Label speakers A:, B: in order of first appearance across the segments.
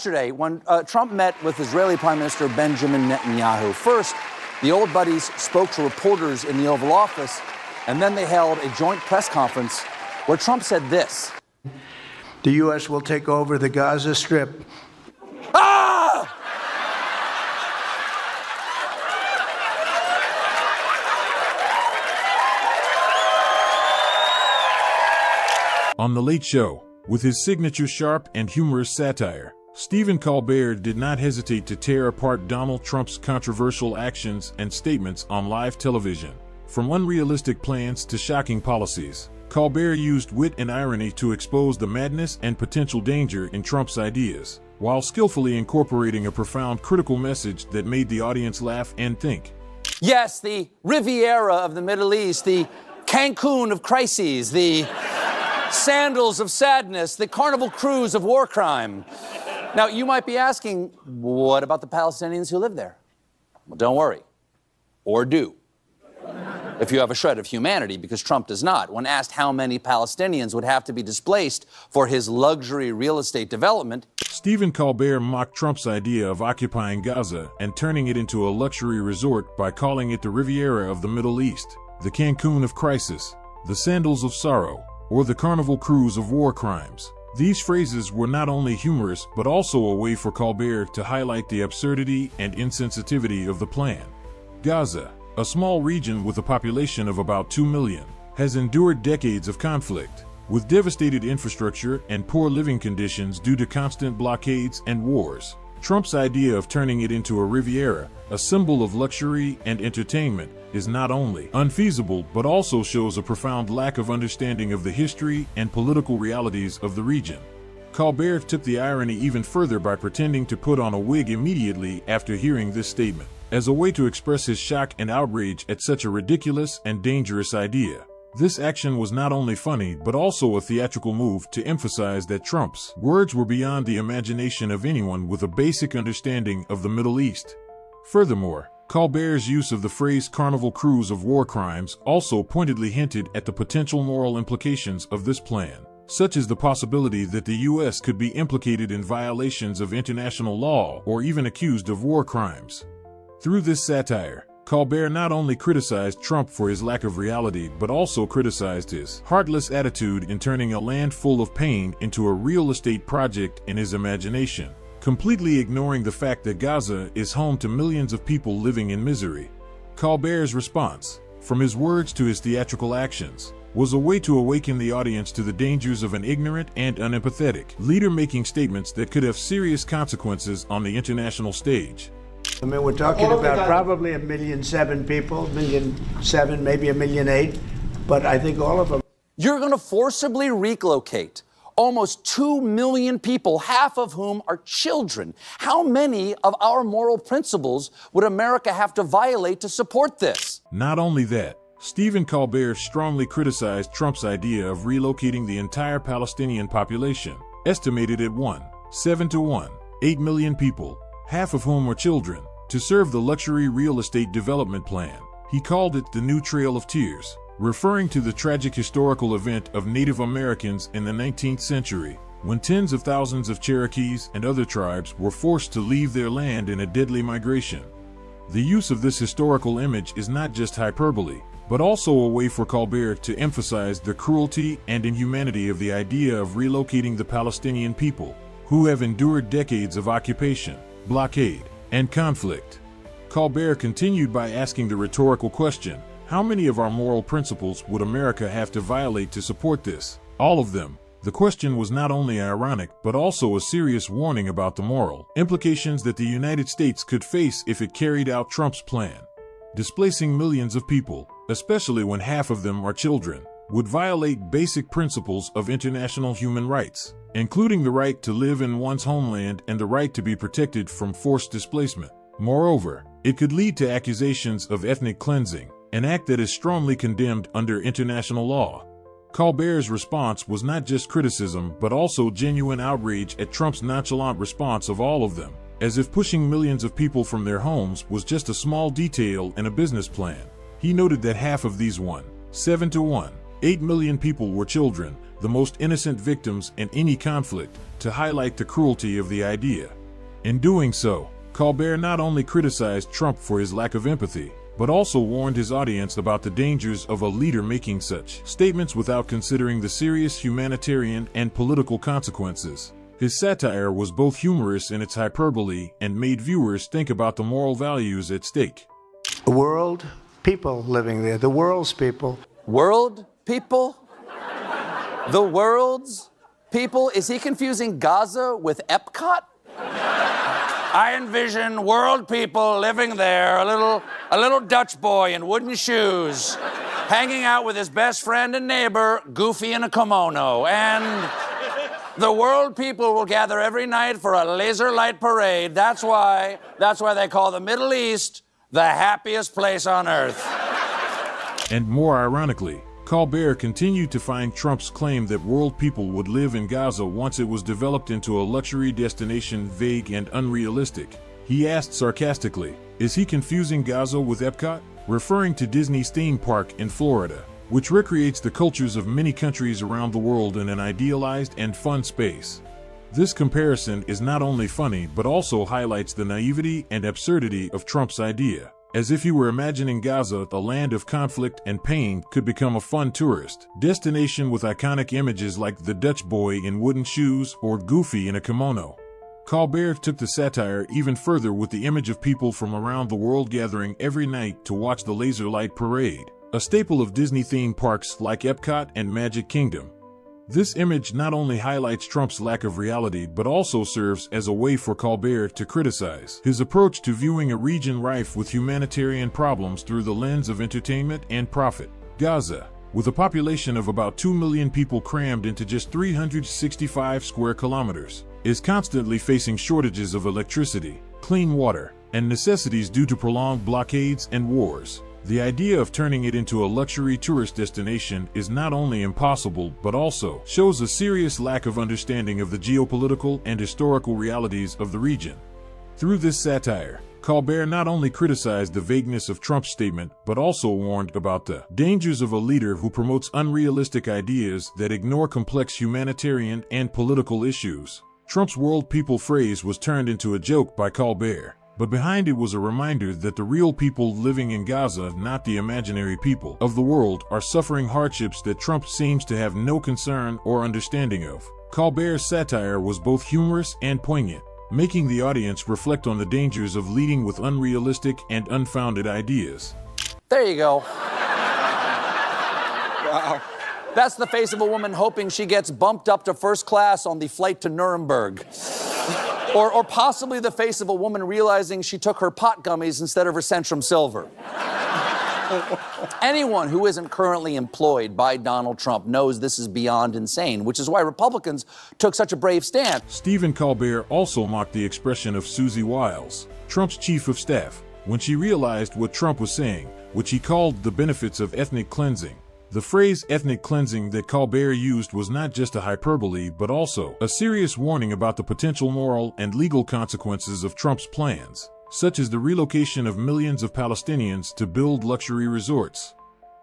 A: Yesterday, when Trump met with Israeli Prime Minister Benjamin Netanyahu, first, the old buddies spoke to reporters in the Oval Office, and then they held a joint press conference where Trump said this.
B: The U.S. will take over the Gaza Strip.
A: Ah!
C: On The Late Show, with his signature sharp and humorous satire, Stephen Colbert did not hesitate to tear apart Donald Trump's controversial actions and statements on live television. From unrealistic plans to shocking policies, Colbert used wit and irony to expose the madness and potential danger in Trump's ideas, while skillfully incorporating a profound critical message that made the audience laugh and think.
A: Yes, the Riviera of the Middle East, the Cancun of crises, the sandals of sadness, the Carnival cruise of war crime. Now, you might be asking, what about the Palestinians who live there? Well, don't worry. Or do. If you have a shred of humanity, because Trump does not. When asked how many Palestinians would have to be displaced for his luxury real estate development,
C: Stephen Colbert mocked Trump's idea of occupying Gaza and turning it into a luxury resort by calling it the Riviera of the Middle East, the Cancun of crisis, the sandals of sorrow, or the Carnival cruise of war crimes. These phrases were not only humorous but also a way for Colbert to highlight the absurdity and insensitivity of the plan. Gaza, a small region with a population of about 2 million, has endured decades of conflict, with devastated infrastructure and poor living conditions due to constant blockades and wars. Trump's idea of turning it into a Riviera, a symbol of luxury and entertainment, is not only unfeasible but also shows a profound lack of understanding of the history and political realities of the region. Colbert took the irony even further by pretending to put on a wig immediately after hearing this statement, as a way to express his shock and outrage at such a ridiculous and dangerous idea. This action was not only funny but also a theatrical move to emphasize that Trump's words were beyond the imagination of anyone with a basic understanding of the Middle East. Furthermore, Colbert's use of the phrase Carnival cruise of war crimes also pointedly hinted at the potential moral implications of this plan, such as the possibility that the U.S. could be implicated in violations of international law or even accused of war crimes. Through this satire, Colbert not only criticized Trump for his lack of reality but also criticized his heartless attitude in turning a land full of pain into a real estate project in his imagination, completely ignoring the fact that Gaza is home to millions of people living in misery. Colbert's response, from his words to his theatrical actions, was a way to awaken the audience to the dangers of an ignorant and unempathetic leader making statements that could have serious consequences on the international stage.
B: I mean, we're talking about probably 1,000,007 people, 1,000,007, maybe 1,000,008, but I think all of them.
A: you're going to forcibly relocate almost 2 million people, half of whom are children. How many of our moral principles would America have to violate to support this?
C: Not only that, Stephen Colbert strongly criticized Trump's idea of relocating the entire Palestinian population, estimated at 7 to 1, 8 million people, half of whom were children, to serve the luxury real estate development plan. He called it the New Trail of Tears, referring to the tragic historical event of Native Americans in the 19th century, when tens of thousands of Cherokees and other tribes were forced to leave their land in a deadly migration. The use of this historical image is not just hyperbole, but also a way for Colbert to emphasize the cruelty and inhumanity of the idea of relocating the Palestinian people, who have endured decades of occupation, blockade, and conflict. Colbert continued by asking the rhetorical question, how many of our moral principles would America have to violate to support this? All of them. The question was not only ironic, but also a serious warning about the moral implications that the United States could face if it carried out Trump's plan. Displacing millions of people, especially when half of them are children, would violate basic principles of international human rights, including the right to live in one's homeland and the right to be protected from forced displacement. Moreover, it could lead to accusations of ethnic cleansing, an act that is strongly condemned under international law. Colbert's response was not just criticism but also genuine outrage at Trump's nonchalant response of all of them, as if pushing millions of people from their homes was just a small detail in a business plan. He noted that half of these 7 to 1, 8 million people were children, the most innocent victims in any conflict, to highlight the cruelty of the idea. In doing so, Colbert not only criticized Trump for his lack of empathy, but also warned his audience about the dangers of a leader making such statements without considering the serious humanitarian and political consequences. His satire was both humorous in its hyperbole and made viewers think about the moral values at stake.
B: The world, people living there, the world's people.
A: World people? The world's people? Is he confusing Gaza with Epcot? I envision world people living there, a little Dutch boy in wooden shoes, hanging out with his best friend and neighbor, Goofy in a kimono. And the world people will gather every night for a laser light parade. That's why they call the Middle East the happiest place on earth.
C: And more ironically, Colbert continued to find Trump's claim that world people would live in Gaza once it was developed into a luxury destination vague and unrealistic. He asked sarcastically, is he confusing Gaza with Epcot? Referring to Disney's theme park in Florida, which recreates the cultures of many countries around the world in an idealized and fun space. This comparison is not only funny but also highlights the naivety and absurdity of Trump's idea. As if he were imagining Gaza, a land of conflict and pain, could become a fun tourist destination with iconic images like the Dutch boy in wooden shoes or Goofy in a kimono. Colbert took the satire even further with the image of people from around the world gathering every night to watch the laser light parade, a staple of Disney theme parks like Epcot and Magic Kingdom. This image not only highlights Trump's lack of reality but also serves as a way for Colbert to criticize his approach to viewing a region rife with humanitarian problems through the lens of entertainment and profit. Gaza, with a population of about 2 million people crammed into just 365 square kilometers, is constantly facing shortages of electricity, clean water, and necessities due to prolonged blockades and wars. The idea of turning it into a luxury tourist destination is not only impossible but also shows a serious lack of understanding of the geopolitical and historical realities of the region. Through this satire, Colbert not only criticized the vagueness of Trump's statement but also warned about the dangers of a leader who promotes unrealistic ideas that ignore complex humanitarian and political issues. Trump's world people phrase was turned into a joke by Colbert, but behind it was a reminder that the real people living in Gaza, not the imaginary people of the world, are suffering hardships that Trump seems to have no concern or understanding of. Colbert's satire was both humorous and poignant, making the audience reflect on the dangers of leading with unrealistic and unfounded ideas.
A: There you go. Wow. That's the face of a woman hoping she gets bumped up to first class on the flight to Nuremberg. Or possibly the face of a woman realizing she took her pot gummies instead of her Centrum Silver. Anyone who isn't currently employed by Donald Trump knows this is beyond insane, which is why Republicans took such a brave stand.
C: Stephen Colbert also mocked the expression of Susie Wiles, Trump's chief of staff, when she realized what Trump was saying, which he called the benefits of ethnic cleansing. The phrase ethnic cleansing that Colbert used was not just a hyperbole but also a serious warning about the potential moral and legal consequences of Trump's plans, such as the relocation of millions of Palestinians to build luxury resorts.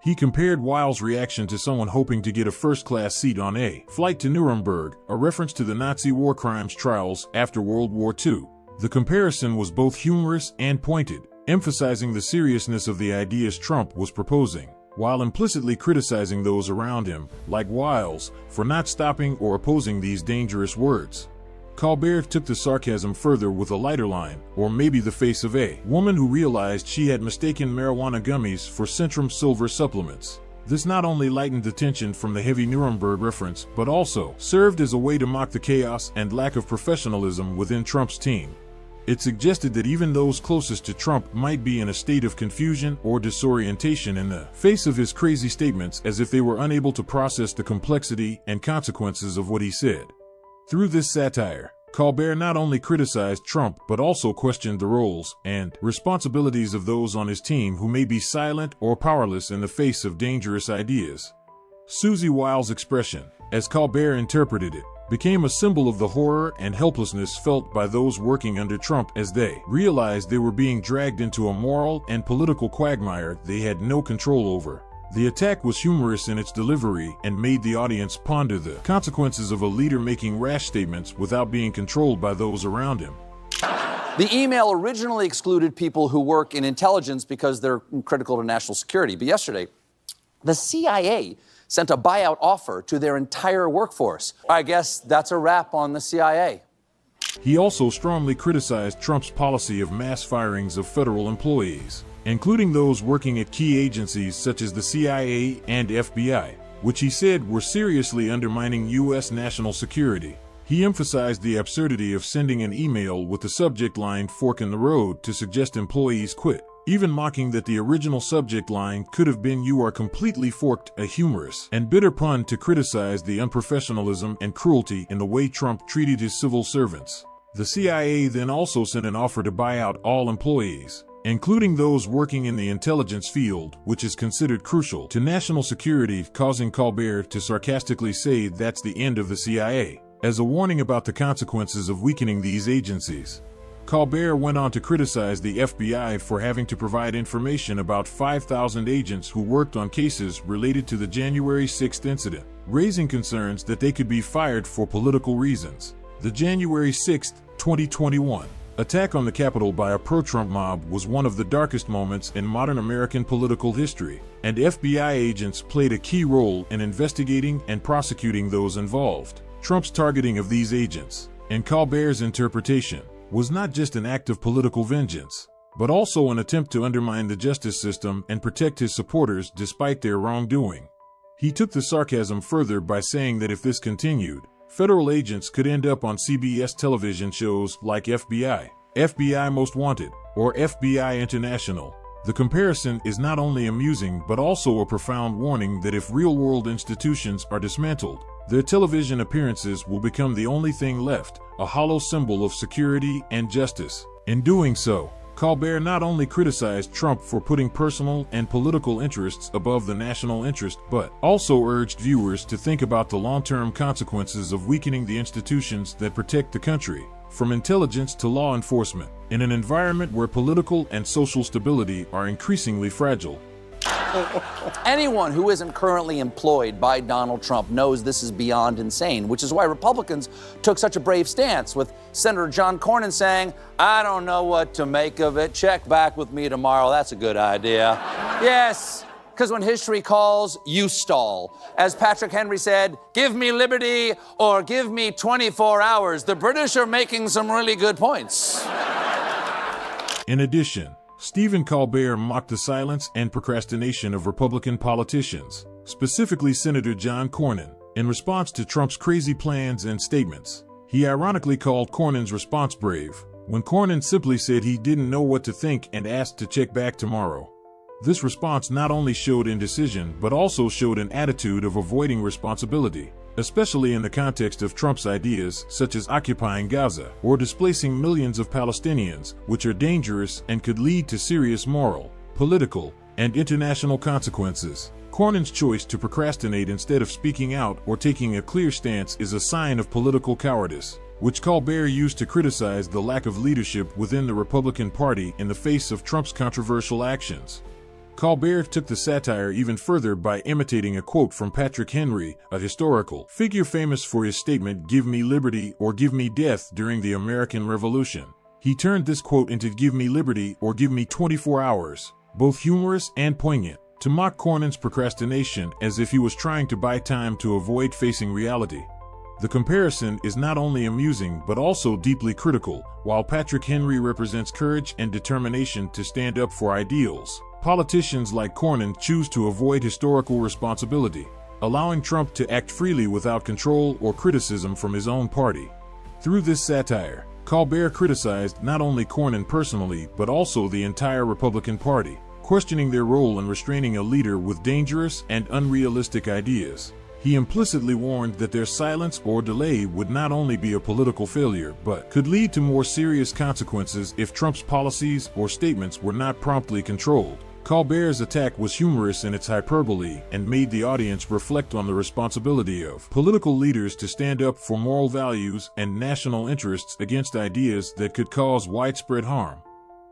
C: He compared Wiles' reaction to someone hoping to get a first-class seat on a flight to Nuremberg, a reference to the Nazi war crimes trials after World War II. The comparison was both humorous and pointed, emphasizing the seriousness of the ideas Trump was proposing, while implicitly criticizing those around him, like Wiles, for not stopping or opposing these dangerous words. Colbert took the sarcasm further with a lighter line, or maybe the face of a woman who realized she had mistaken marijuana gummies for Centrum Silver supplements. This not only lightened the tension from the heavy Nuremberg reference, but also served as a way to mock the chaos and lack of professionalism within Trump's team. It suggested that even those closest to Trump might be in a state of confusion or disorientation in the face of his crazy statements, as if they were unable to process the complexity and consequences of what he said. Through this satire, Colbert not only criticized Trump but also questioned the roles and responsibilities of those on his team who may be silent or powerless in the face of dangerous ideas. Susie Wiles' expression, as Colbert interpreted it, became a symbol of the horror and helplessness felt by those working under Trump as they realized they were being dragged into a moral and political quagmire they had no control over. The attack was humorous in its delivery and made the audience ponder the consequences of a leader making rash statements without being controlled by those around him.
A: The email originally excluded people who work in intelligence because they're critical to national security. But yesterday, the CIA sent a buyout offer to their entire workforce. I guess that's a wrap on the CIA.
C: He also strongly criticized Trump's policy of mass firings of federal employees, including those working at key agencies such as the CIA and FBI, which he said were seriously undermining U.S. national security. He emphasized the absurdity of sending an email with the subject line "Fork in the Road" to suggest employees quit, even mocking that the original subject line could have been "You are completely forked," a humorous and bitter pun to criticize the unprofessionalism and cruelty in the way Trump treated his civil servants. The CIA then also sent an offer to buy out all employees, including those working in the intelligence field, which is considered crucial to national security, causing Colbert to sarcastically say that's the end of the CIA, as a warning about the consequences of weakening these agencies. Colbert went on to criticize the FBI for having to provide information about 5,000 agents who worked on cases related to the January 6th incident, raising concerns that they could be fired for political reasons. The January 6, 2021 attack on the Capitol by a pro-Trump mob was one of the darkest moments in modern American political history, and FBI agents played a key role in investigating and prosecuting those involved. Trump's targeting of these agents, in Colbert's interpretation, was not just an act of political vengeance, but also an attempt to undermine the justice system and protect his supporters despite their wrongdoing. He took the sarcasm further by saying that if this continued, federal agents could end up on CBS television shows like FBI, FBI Most Wanted, or FBI International. The comparison is not only amusing but also a profound warning that if real-world institutions are dismantled, their television appearances will become the only thing left, a hollow symbol of security and justice. In doing so, Colbert not only criticized Trump for putting personal and political interests above the national interest, but also urged viewers to think about the long-term consequences of weakening the institutions that protect the country, from intelligence to law enforcement, in an environment where political and social stability are increasingly fragile.
A: Anyone who isn't currently employed by Donald Trump knows this is beyond insane, which is why Republicans took such a brave stance, with Senator John Cornyn saying, "I don't know what to make of it. Check back with me tomorrow. That's a good idea." Yes, because when history calls, you stall. As Patrick Henry said, "Give me liberty or give me 24 hours. The British are making some really good points.
C: In addition, Stephen Colbert mocked the silence and procrastination of Republican politicians, specifically Senator John Cornyn, in response to Trump's crazy plans and statements. He ironically called Cornyn's response brave, when Cornyn simply said he didn't know what to think and asked to check back tomorrow. This response not only showed indecision but also showed an attitude of avoiding responsibility, especially in the context of Trump's ideas such as occupying Gaza or displacing millions of Palestinians, which are dangerous and could lead to serious moral, political, and international consequences. Cornyn's choice to procrastinate instead of speaking out or taking a clear stance is a sign of political cowardice, which Colbert used to criticize the lack of leadership within the Republican Party in the face of Trump's controversial actions. Colbert took the satire even further by imitating a quote from Patrick Henry, a historical figure famous for his statement, "Give me liberty or give me death," during the American Revolution. He turned this quote into "Give me liberty or give me 24 hours," both humorous and poignant, to mock Cornyn's procrastination as if he was trying to buy time to avoid facing reality. The comparison is not only amusing but also deeply critical. While Patrick Henry represents courage and determination to stand up for ideals, politicians like Cornyn choose to avoid historical responsibility, allowing Trump to act freely without control or criticism from his own party. Through this satire, Colbert criticized not only Cornyn personally but also the entire Republican Party, questioning their role in restraining a leader with dangerous and unrealistic ideas. He implicitly warned that their silence or delay would not only be a political failure but could lead to more serious consequences if Trump's policies or statements were not promptly controlled. Colbert's attack was humorous in its hyperbole and made the audience reflect on the responsibility of political leaders to stand up for moral values and national interests against ideas that could cause widespread harm.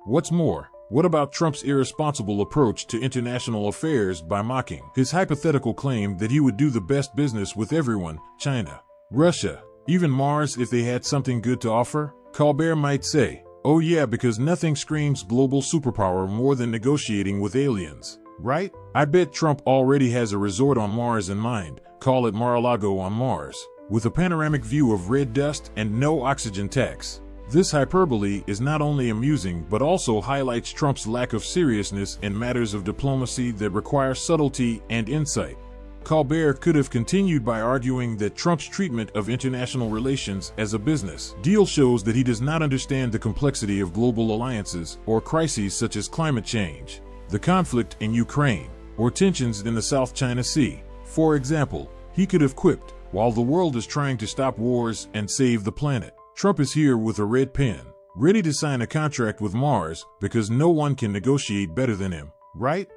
C: What's more, What about Trump's irresponsible approach to international affairs by mocking his hypothetical claim that he would do the best business with everyone, China, Russia, even Mars if they had something good to offer? Colbert might say, oh yeah, because nothing screams global superpower more than negotiating with aliens, right? I bet Trump already has a resort on Mars in mind, call it Mar-a-Lago on Mars, with a panoramic view of red dust and no oxygen tax. This hyperbole is not only amusing but also highlights Trump's lack of seriousness in matters of diplomacy that require subtlety and insight. Colbert could have continued by arguing that Trump's treatment of international relations as a business deal shows that he does not understand the complexity of global alliances or crises such as climate change, the conflict in Ukraine, or tensions in the South China Sea. For example, he could have quipped, while the world is trying to stop wars and save the planet, Trump is here with a red pen, ready to sign a contract with Mars because no one can negotiate better than him, right?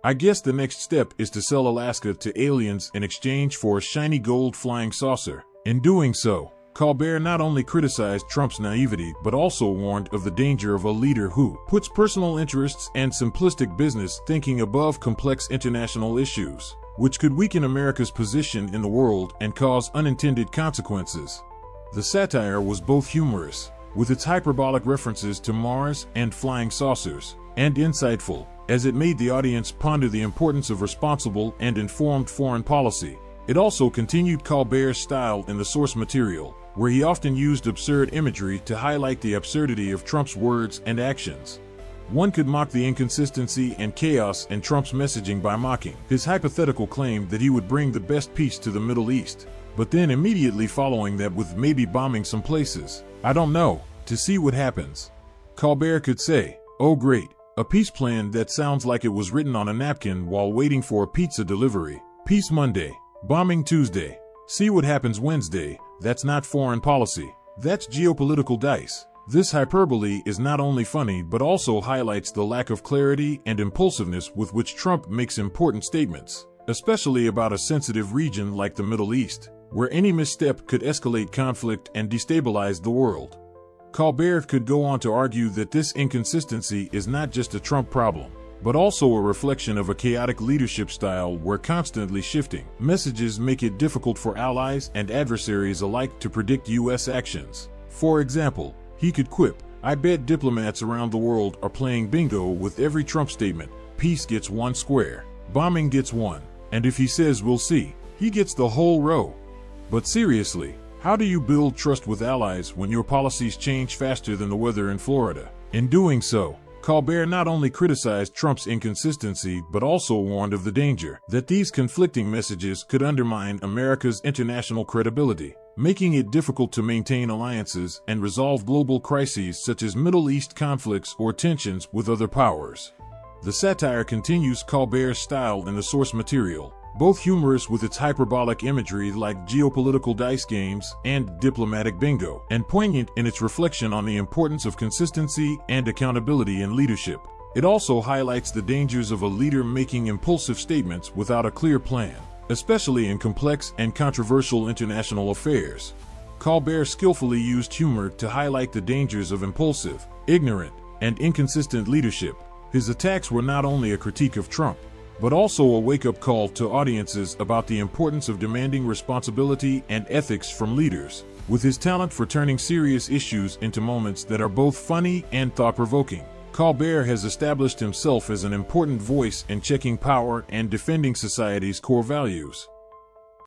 C: I guess the next step is to sell Alaska to aliens in exchange for a shiny gold flying saucer. In doing so, Colbert not only criticized Trump's naivety but also warned of the danger of a leader who puts personal interests and simplistic business thinking above complex international issues, which could weaken America's position in the world and cause unintended consequences. The satire was both humorous, with its hyperbolic references to Mars and flying saucers, and insightful, as it made the audience ponder the importance of responsible and informed foreign policy. It also continued Colbert's style in the source material, where he often used absurd imagery to highlight the absurdity of Trump's words and actions. One could mock the inconsistency and chaos in Trump's messaging by mocking his hypothetical claim that he would bring the best peace to the Middle East, but then immediately following that with maybe bombing some places, I don't know, to see what happens. Colbert could say, oh great, a peace plan that sounds like it was written on a napkin while waiting for a pizza delivery. Peace Monday, bombing Tuesday, see what happens Wednesday. That's not foreign policy, that's geopolitical dice. This hyperbole is not only funny but also highlights the lack of clarity and impulsiveness with which Trump makes important statements, especially about a sensitive region like the Middle East, where any misstep could escalate conflict and destabilize the world. Colbert could go on to argue that this inconsistency is not just a Trump problem, but also a reflection of a chaotic leadership style where constantly shifting messages make it difficult for allies and adversaries alike to predict U.S. actions. For example, he could quip, I bet diplomats around the world are playing bingo with every Trump statement. Peace gets 1 square, bombing gets 1, and if he says we'll see, he gets the whole row. But seriously, how do you build trust with allies when your policies change faster than the weather in Florida? In doing so, Colbert not only criticized Trump's inconsistency but also warned of the danger that these conflicting messages could undermine America's international credibility, making it difficult to maintain alliances and resolve global crises such as Middle East conflicts or tensions with other powers. The satire continues Colbert's style in the source material, both humorous with its hyperbolic imagery like geopolitical dice games and diplomatic bingo, and poignant in its reflection on the importance of consistency and accountability in leadership. It also highlights the dangers of a leader making impulsive statements without a clear plan, especially in complex and controversial international affairs. Colbert skillfully used humor to highlight the dangers of impulsive, ignorant, and inconsistent leadership. His attacks were not only a critique of Trump, but also a wake-up call to audiences about the importance of demanding responsibility and ethics from leaders. With his talent for turning serious issues into moments that are both funny and thought-provoking, Colbert has established himself as an important voice in checking power and defending society's core values.